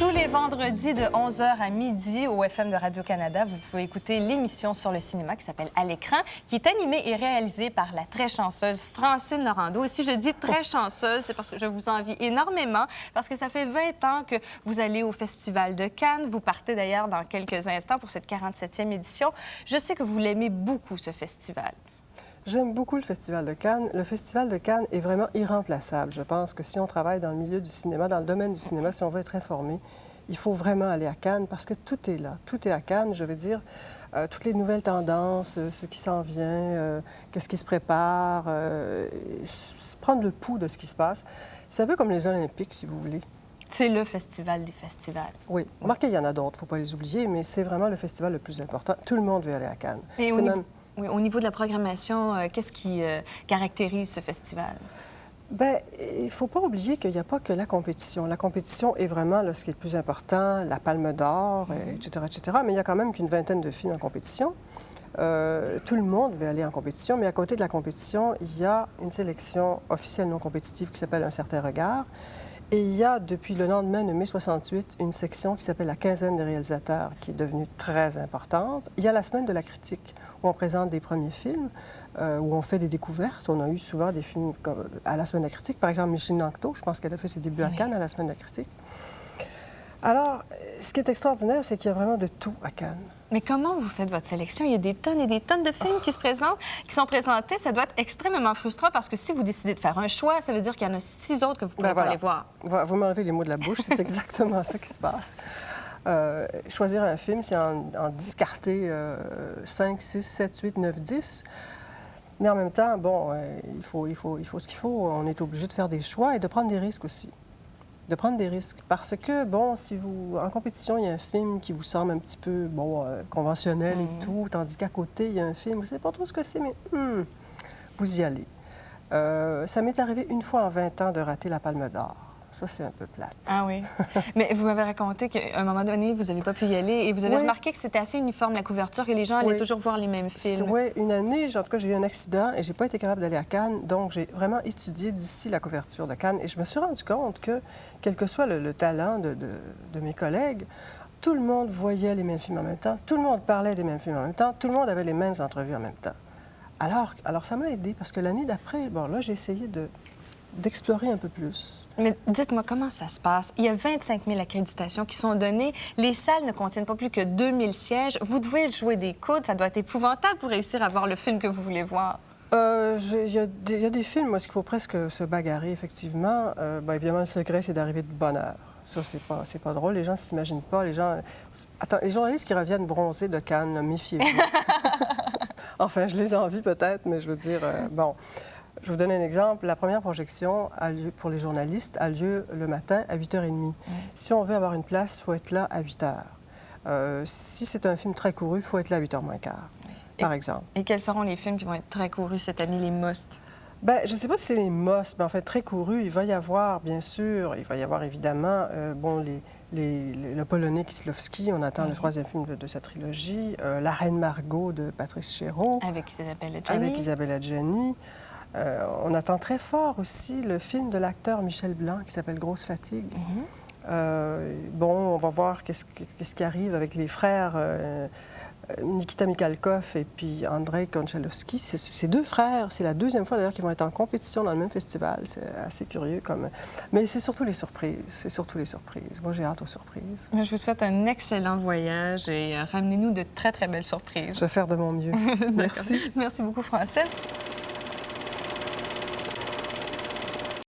Tous les vendredis de 11h à midi au FM de Radio-Canada, vous pouvez écouter l'émission sur le cinéma qui s'appelle À l'écran, qui est animée et réalisée par la très chanceuse Francine Laurando. Et si je dis très chanceuse, c'est parce que je vous envie énormément, parce que ça fait 20 ans que vous allez au Festival de Cannes. Vous partez d'ailleurs dans quelques instants pour cette 47e édition. Je sais que vous l'aimez beaucoup, ce festival. J'aime beaucoup le Festival de Cannes. Le Festival de Cannes est vraiment irremplaçable. Je pense que si on travaille dans le milieu du cinéma, dans le domaine du cinéma, si on veut être informé, il faut vraiment aller à Cannes parce que tout est là. Tout est à Cannes, je veux dire. Toutes les nouvelles tendances, ce qui s'en vient, qu'est-ce qui se prépare, prendre le pouls de ce qui se passe. C'est un peu comme les Olympiques, si vous voulez. C'est le festival des festivals. Oui. Remarquez, il y en a d'autres, il ne faut pas les oublier, mais c'est vraiment le festival le plus important. Tout le monde veut aller à Cannes. Et oui, au niveau de la programmation, qu'est-ce qui caractérise ce festival? Bien, il ne faut pas oublier qu'il n'y a pas que la compétition. La compétition est vraiment là, ce qui est le plus important, la Palme d'Or, etc., etc. Mais il y a quand même qu'une vingtaine de films en compétition. Tout le monde veut aller en compétition, mais à côté de la compétition, il y a une sélection officielle non compétitive qui s'appelle Un certain regard. Et il y a, depuis le lendemain de mai 68, une section qui s'appelle la quinzaine des réalisateurs, qui est devenue très importante. Il y a la semaine de la critique, où on présente des premiers films, où on fait des découvertes. On a eu souvent des films comme à la semaine de la critique. Par exemple, Micheline Anctot, je pense qu'elle a fait ses débuts à Cannes à la semaine de la critique. Alors, ce qui est extraordinaire, c'est qu'il y a vraiment de tout à Cannes. Mais comment vous faites votre sélection? Il y a des tonnes et des tonnes de films qui se présentent, qui sont présentés. Ça doit être extrêmement frustrant parce que si vous décidez de faire un choix, ça veut dire qu'il y en a 6 autres que vous pouvez pas aller voir. Vous m'enlevez les mots de la bouche, c'est exactement ça qui se passe. Choisir un film, c'est en discarter 5, 6, 7, 8, 9, 10. Mais en même temps, bon, il faut ce qu'il faut. On est obligé de faire des choix et de prendre des risques aussi. De prendre des risques. Parce que, bon, si vous... En compétition, il y a un film qui vous semble un petit peu, bon, conventionnel et tout, tandis qu'à côté, il y a un film, vous ne savez pas trop ce que c'est, mais vous y allez. Ça m'est arrivé une fois en 20 ans de rater la Palme d'Or. Ça, c'est un peu plate. Ah oui. Mais vous m'avez raconté qu'à un moment donné, vous n'avez pas pu y aller et vous avez remarqué que c'était assez uniforme, la couverture, et les gens allaient toujours voir les mêmes films. Oui, une année, en tout cas, j'ai eu un accident et j'ai pas été capable d'aller à Cannes, donc j'ai vraiment étudié d'ici la couverture de Cannes et je me suis rendu compte que, quel que soit le talent de mes collègues, tout le monde voyait les mêmes films en même temps, tout le monde parlait des mêmes films en même temps, tout le monde avait les mêmes entrevues en même temps. Alors ça m'a aidé parce que l'année d'après, bon, là, j'ai essayé d'explorer un peu plus. Mais dites-moi, comment ça se passe? Il y a 25 000 accréditations qui sont données. Les salles ne contiennent pas plus que 2000 sièges. Vous devez jouer des coudes. Ça doit être épouvantable pour réussir à voir le film que vous voulez voir. Il y a des films où il faut presque se bagarrer, effectivement. Bien, évidemment, le secret, c'est d'arriver de bonne heure. Ça, c'est pas drôle. Les gens ne s'imaginent pas. Les gens... Attends, les journalistes qui reviennent bronzés de Cannes, méfiez-vous. Enfin, je les envie peut-être, mais je veux dire, bon... Je vais vous donner un exemple. La première projection pour les journalistes a lieu le matin à 8h30. Si on veut avoir une place, il faut être là à 8h. Si c'est un film très couru, il faut être là à 8h moins quart, par exemple. Et quels seront les films qui vont être très courus cette année, les musts? Bien, je ne sais pas si c'est les musts, mais en fait, très courus, il va y avoir, bien sûr, il va y avoir évidemment, le Polonais Kieslowski, on attend le troisième film de sa trilogie, La Reine Margot de Patrice Chéreau. Avec Isabelle Adjani. Avec Isabelle Adjani. On attend très fort aussi le film de l'acteur Michel Blanc qui s'appelle Grosse fatigue. Bon, on va voir qu'est-ce qui arrive avec les frères Nikita Mikhalkov et puis Andrei Konchalovsky. Ces deux frères, c'est la deuxième fois d'ailleurs qu'ils vont être en compétition dans le même festival. C'est assez curieux comme... Mais c'est surtout les surprises. C'est surtout les surprises. Moi, j'ai hâte aux surprises. Je vous souhaite un excellent voyage et ramenez-nous de très, très belles surprises. Je vais faire de mon mieux. Merci. Merci beaucoup, Francine.